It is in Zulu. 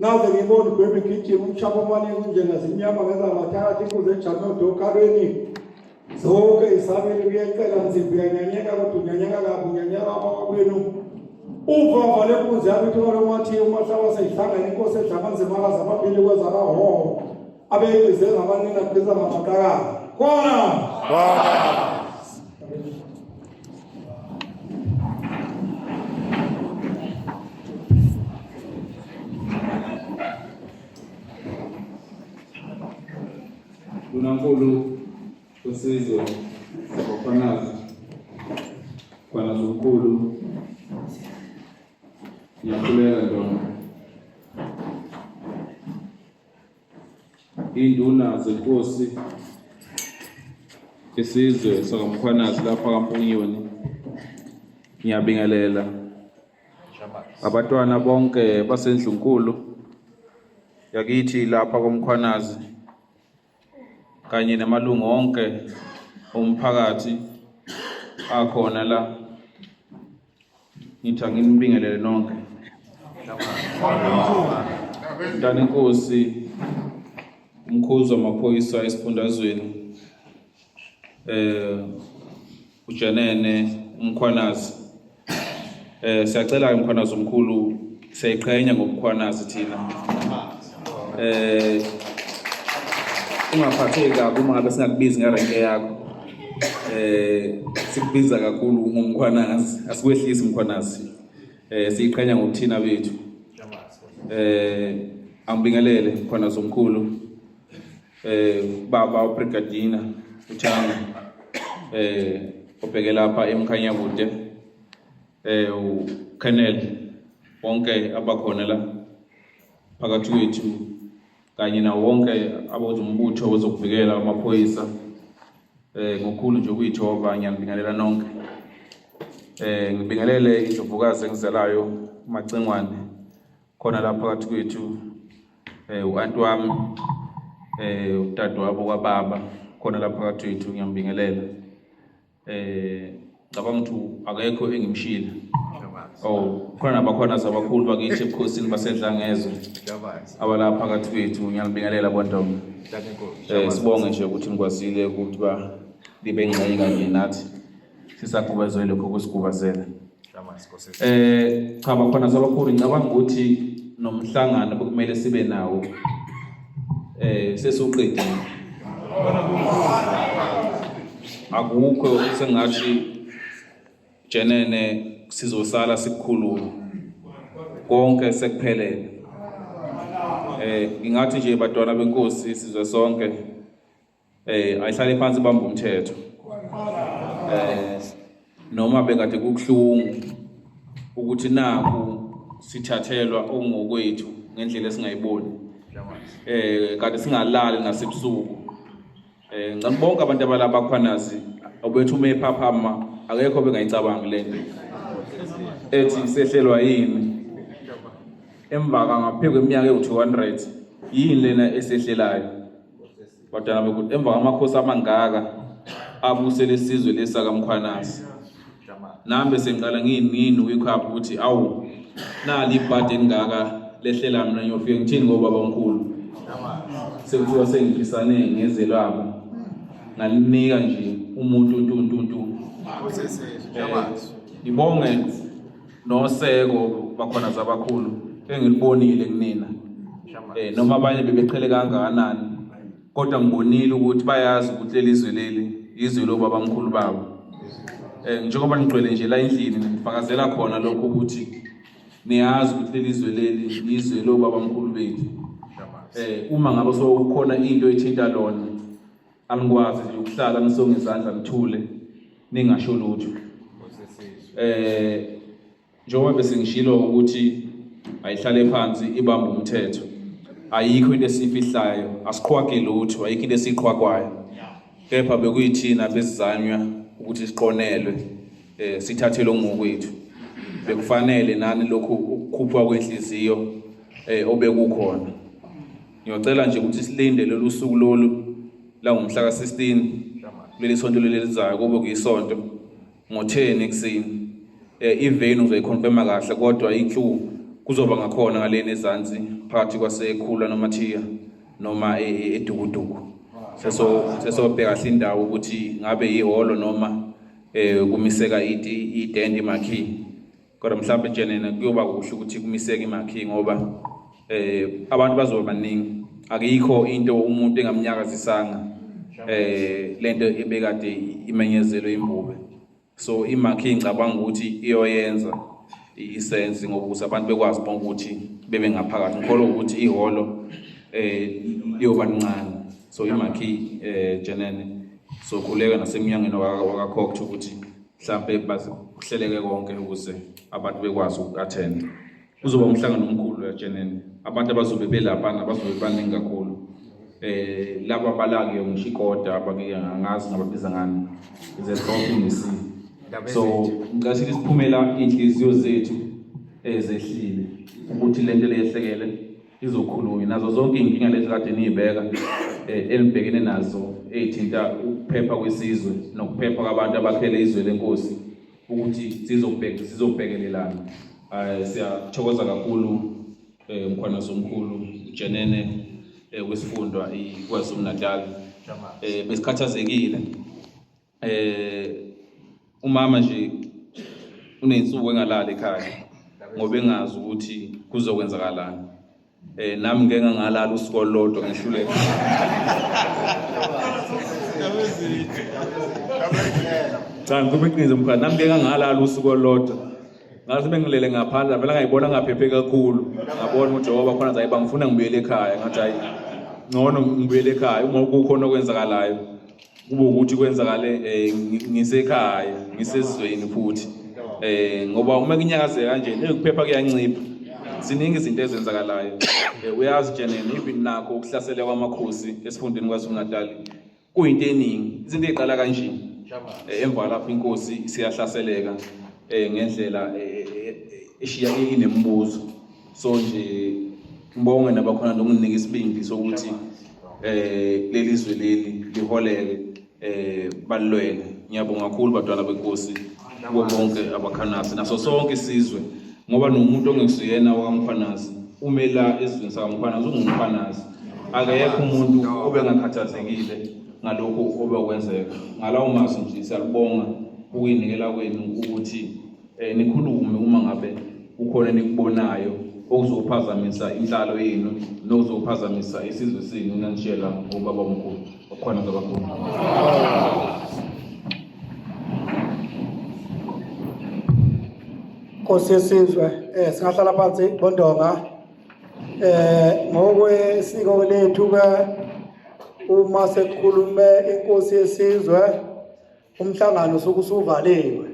Naze ngibona ugwebe igijima umshabo omane kunjena zimnyama ngezamathathi kuze ejanodo okarweni zonke isabelo kuyacela nzimbi yanyanyeka kodwa unyanyeka kabi unyanyeka kwakwenu uvava lenkunzi yami ithola umathi umahlaba seyihlangana inkosi edla amanzima akaze amabili kwezakahoho abeyibize ngamanina kubiza ngamataka kona Unankulu usizwe sabakhwanazi khwanazi unkulu ngiyakhuleka Ntombi induna zenkosi isizwe sakamkhwanazi lapha kaMpunyoni ngiyabingelela abatwana bonke basendlunkulu yakithi lapha komkhwanazi kanye namalungu onke omphakathi akhona la ngithi nginibingelele nonke Mntana Nkosi umkhuzi wamaphoyisa esifundazweni uJanene umkhwanazi siyacela umkhwanazi omkhulu siyayiqhenya ngomkhwanazi thina ungaphatheki kabi uma ngabe singakubizi ngerenke yakho sikubiza kakhulu ngomkhwanazi asikwehlisi umkhwanazi siyiqhenya ngokuthina bethu angibingelele umkhwanazi omkhulu baba uBrigadina uThanga obheke lapha eMkhanyakude uKenel wonke abakhona la phakathi kwethu kanye na wonke abozumbutho wezokuvikela amaphoyisa ngokukhulu nje ukuyithoba ngiyabingelela nonke ngibingelele indlovukazi engizelayo uMacengwane khona lapha phakathi kwethu uanti wami utata wabo kwababa khona lapha phakathi kwethu ngiyambingelela ngicabanga ukuthi akekho engimshila khona nabakhona sabakhulu bakithi ebukhosini basedlangezwe abalapha phakathi kwethu ngiyabingelela bontombi sibonge nje ukuthi nikwazile ukuthi libe ngxenye kanye nathi sisaqhubezele lokho kusigubazela cha bakhona sabakhulu ngicabanga ukuthi nomhlangano bekumele sibe nawo sesuqedile akukho sengathi Janene sizosala sikhuluma konke sekuphelele ngingathi nje batwana benkosi sizwe sonke ayihlale phansi bamba umthetho noma bekade kukhulungu ukuthi naku sithathelwa ongokwethu ngendlela esingayiboni kade singalali nasebusuku ngicabanga abantu abalapha khwanazi obethu mephaphama akekho bengayicabangi lento ethi sehlelwa yini emva ngaphezulu kweminyaka ewu200 yini lena esehlelayo batana bekuthi emva kwamakhosi amangaka abuse lesizwe lesaka Mkhwanazi nambe sengiqala ngini uyikhapha ukuthi awu nali ibhade engaka lehlela mina ngiyofika ngithini ngoba babamkhulu sekuthiwa sengiphisane ngezelwabo ngalinika nje umuntu ibonge noseko bakhona zabakhulu engilibonile kunina noma abanye bebeqhele kangakanani kodwa ngibonile ukuthi bayazi ukuthi lelizwe leli izwe lobabamkhulu babo njengoba nigcwele nje la endlini ngifakazela khona lokho ukuthi niyazi ukuthi lelizwe leli izwe lobabamkhulu bethu uma ngabe sokukhona into ethinta lona angikwazi nje ukuhlala nisonge izandla ngithule ningasho lutho njengoba bese ngishilo ukuthi ayihlale phansi ibambe umthetho ayikho into esifihlayo asiqhwagi lutho ayikho into esiqhwagwayo kepha bekuyithina besizanywa ukuthi siqonelwe sithathelwe ngokwethu bekufanele nani lokhu ukukhuphwa kwenhliziyo obekukhona ngiyocela nje ukuthi silinde lolu suku lolu la ngomhla ka16 leli sonto lelizayo kube kuyisonto ngo10 ekseni iveni uzoyiconfirma kahle kodwa iclue kuzoba ngakhona ngaleni ezansi phakathi kwasekhula noMathiya noma edukuduku sesobheka kahle indawo ukuthi ngabe iholo noma kumiseka itende imakhi kodwa mhlawumbe njenena kuyoba kuhle ukuthi kumiseka imakhi ngoba abantu bazoba baningi akuyikho into umuntu engamnyakazisanga lento ebekade imenyezelwe imbube so imakhi ngicabanga ukuthi iyoyenza isense ngokuthi abantu bekwazi bonke ukuthi bebe ngaphakathi ngikholwa ukuthi iholo liyoba ncane so imakhi jenene so khuleka naseminyangeni wakakhokho ukuthi mhlawumbe bazihleleke konke ukuze abantu bekwazi ukuattend uzoba umhlangano omkhulu ejenene abantu abazobe belapha nabazobe baningi kakhulu laba balake ngishikoda abake ngazi ngababiza ngani izehloko so ngasithi siphumela inhliziyo zethu ezehlile ukuthi lento leyehlekele izokhulunywa nazo zonke inkinga lezi kade nizibeka elibhekene nazo ezithinta ukuphepha kwesizwe nokuphepha kwabantu abakhele izwe lenkosi ukuthi sizobhekelelana siyathokoza kakhulu mkhwana somkhulu Jenene wesifundwa iKwaZulu Natal besikhathazekile umama nje unensuku engalala ekhaya ngoba engazi ukuthi kuzokwenzakalani nami ngeke ngalala usuku lodwa ngihluleka cha ngikubiqize mkhana nami ngeke ngalala usuku lodwa ngathi bengilele ngaphandle vele ngayibona ngaphephe kakhulu ngabona ukuthi Jehova khona zayiba ngifuna ngibuyele ekhaya ngathi hayi ngcono ngibuyele ekhaya uma kukhona okwenzakalayo kube ukuthi kwenzakale ngisekhaya ngisesizweni futhi ngoba uma kunyakaze kanje ukuphepha kuyancipha siningi izinto ezenzakalayo uyazi Jenene even nakho ukuhlasela kwamakhosi esifundeni kwaZulu Natal kuyinto eningi izinto eziqala kanje emva lapho inkosi siyahlaseleka ngendlela eshiya inembuzo so nje ngibonge nabakhona nokunginika isibindi sokuthi lelizwe leli liholele balwele ngiyabonga kakhulu badala benkosi kubo bonke abakhanasi naso sonke isizwe ngoba nomuntu ongekusiyena wakamkhanasi umela ezweni sakamkhanasi ungumkhanasi akekho umuntu obengakhathazekile ngalokho obekwenzeka ngalawo masu nje siyabonga ukuyinikela kwenu ukuthi nikhulume uma ngabe ukhona nikubonayo okuzophazamisa inhlalo yenu nokuzophazamisa isizwe senu nanishela ngobaba omkhulu okhona zabakhulu Nkosi yesizwe singahlala phansi Bondonga ngokwesiko lethu uma sekukhulume inkosi yesizwe umhlangano sokusuvaliwe